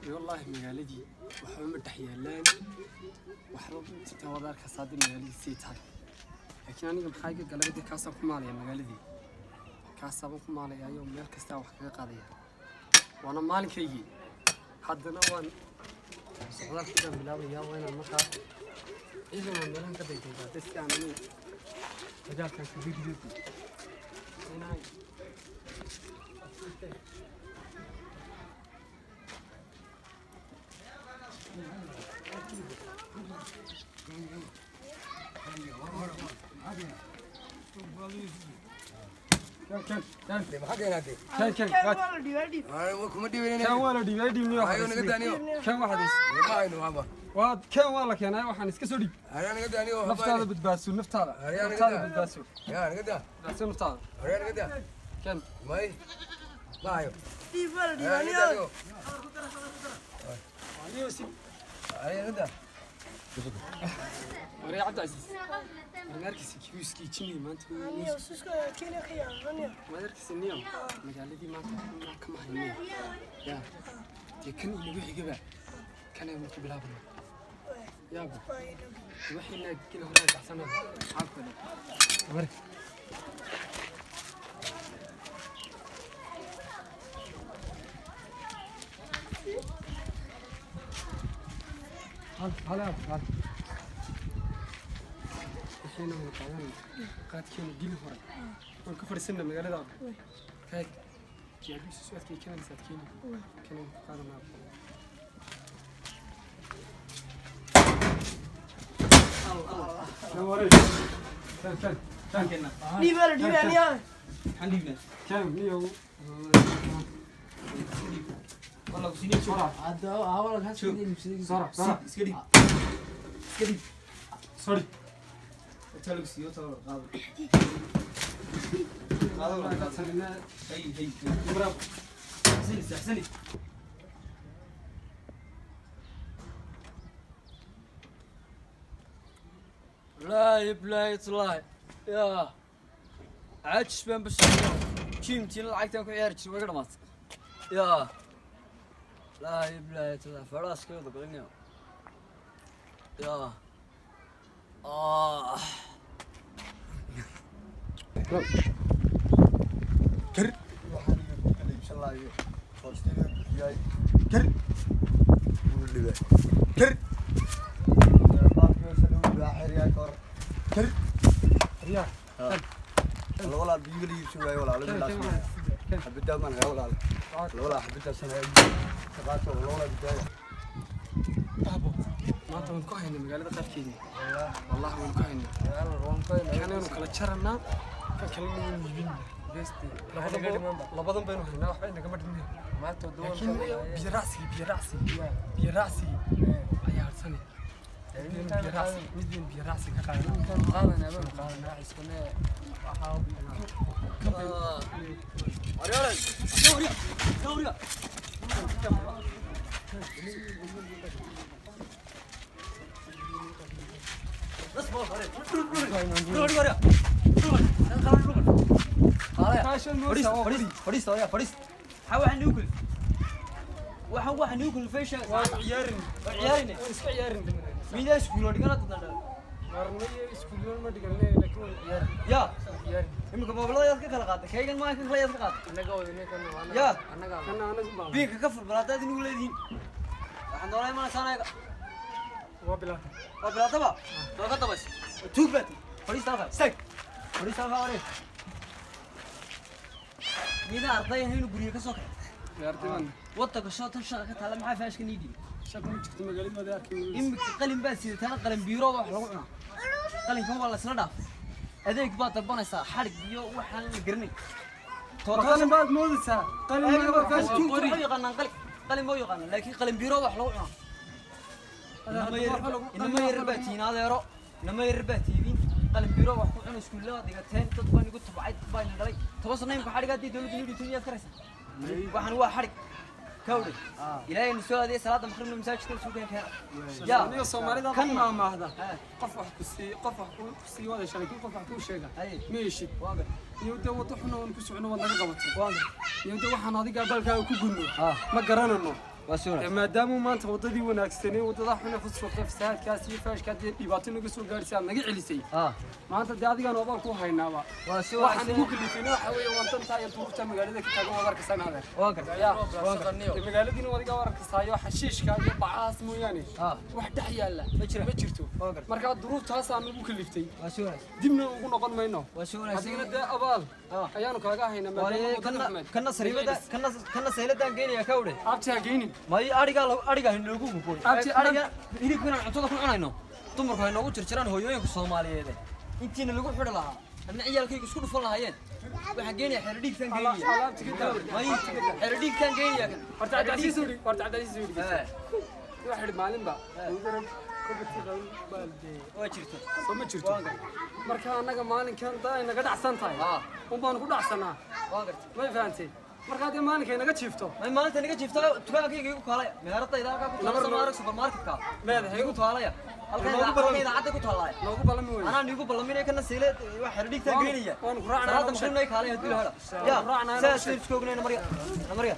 والله مقالدي وحوم تحيالان وحرب تتوضع كصادي مقالدي سيتها لكن أنا يوم حاجة قلبي كاسة كمالية مقالدي كاسة كمالية يوم مال كاسة وحقيقة قضية وأنا مالك يجي حدنا وان صغار كده بلاوي يا وين المكان إذا ما ملهم كده يجي تستعملني رجال كان كبير جدا هنا كم والله كان أنا وحنا نسكسودي. أنا قد يعني نفتح بالباسو نفتح بالباسو. يا أنا قد. باسو نفتح. أنا قد. كم. ماي. بايو. تيفال يعني. أنا وسي. أنا قد. أنا عبد العزيز. أنا أركز كيوس كيتشني ما أنت. أنا وسوس كيني خيار أنا. ما أركز النيوم. مجال دي ما كم هني. يا. تكني نبي حجبة. كان يوم قبل هذا. يا أبو. وحنا كنا هناك أحسن عقبنا. ورك. هلا هلا. حين هو طبعاً قاد كانوا جيل هراء. والكفر السنة مقالة ذا. هيك. جابوا سوات كي كانوا ساتكين. كانوا قالوا ما. نوريك. كان كنا. دي بقى حليبنا. كم ليو. والله سيني شورا. هذا أول هذا سيني شورا. سكدي. سوري. تلوك سيو تلو قاضي. قاضي ولا تسلنا. هي. برافو. سني. لا يبلا يطلع يا عادش بان بس كيمتي لعقتك عيارتش وقرمت يا لا يبلا يطلع فراس كذا قلنا يا كر ان شاء الله جاي كر واللي كر كر رياح والله بيجي شوي ولا لا حبيت من غير ولا حبيت السنه تبعت والله بدايه ابو ما انت من كوهين مقالده قفكيدي والله من كوهين كانوا كلا جرنا كلمه يجبين بس لبدن بينو هنا waxba inaga madhine ma to doon biyarasi ayaa harsan مدين بيراسي قاعدنا عسكنا وحاول دوري فريس حاول نوكل واحد نوكل فيش عيارين اسك عيارين ميدا اسكول دغنا تدنا marnay iskuul ma dhiganay laakiin yar ya imika mobilada ka kala qaatay kaygan ma ka kala yar qaat anaga wadinay kan waana ya anaga kana biinka ka furbaladaad inuu leediin waxaan doonay ma sanaga waa bilaa ka tabas tuubat fariista hore mid arday inuu guriga ka soo kacay ardayan wada ka soo tan shaqo tala maxaa faashka niidi shaqo ma jirto magaalada madaarka imika qalin baa sidaan qalin biiro wax lagu cunaa qalin kan waa la isla dhaaf adeeg baad dalbanaysaa xarig iyo waxaan la garanay qalin baad moodaysaa qalin ma faashki ku yaqaan qalin ma yaqaan laakiin qalin biiro wax lagu cunaa inama yarbatiin adeero inama yarbatiin qalin biiro wax ku cunaa iskuulada dhigateen dad baan igu tabcay baan dhalay toban ka xarigaadii dawladda inuu duniyada karaysa waxaan waa xarig كوري إلهي نسوا هذه صلاة مخرم المساجد كل كان يا أنا الصومالي ده كان ما هذا قف كسي وهذا شركة قف شيء ماشي واقع يودي وطحنا ونكسرنا ولا نقبض واقع يودي وحنا هذه قبل كانوا كوجنو ما قررنا إنه واسونا maadaama maanta wadadii wanaagsanay wadada xuna ku soo qafsaadkaas iyo faashka dhibaato nagu soo gaarsiin naga celisay maanta dee adiga nooban ku haynaaba waxaan ugu kalifina waxa weeye wantan taay duurta magaalada ka tago wadarka sanaadar magaaladina wadiga wararka saayo xashiishka iyo bacaas mooyaane wax dhax yaala ma jirto marka duruuftaas aan ugu kaliftay dibna ugu noqon mayno adigna dee abaal ayaanu kaaga haynaa maadaama kana sariibada kana sayladan geeniya ka wade abti hageynin may ariga hinoogu guuray ariga hilibkana cuntada ku cunayno dumarku ay noogu jirjiraan hooyooyinka Soomaaliyeed intiina lagu xidhi lahaa anna ciyaalkayga isku dhufan lahaayeen waxa geeniya xeradhiigtan geeniya alaabti ka daa may xeradhiigtan geeniya horta cadays waxa maalinba waa jirto soo ma jirto marka anaga maalinkan daa inaga dhacsan tahay baan ku dhacsanaa ma fahanteen marka hadii maalinka inaga jiifto may maalinta inaga jiifto dukaankayga igu kaalay meeradayda ka ku taala Soomaaliya supermarketka meedahay igu taalaya halkayda cadda ku taalay noogu balami weey anaa nigu balaminay kana seelay wax xeradhiigtan geeniya waan ku raacnaa salaada muslimnay kaalay hadii la helo ya saas iskoogneena mariya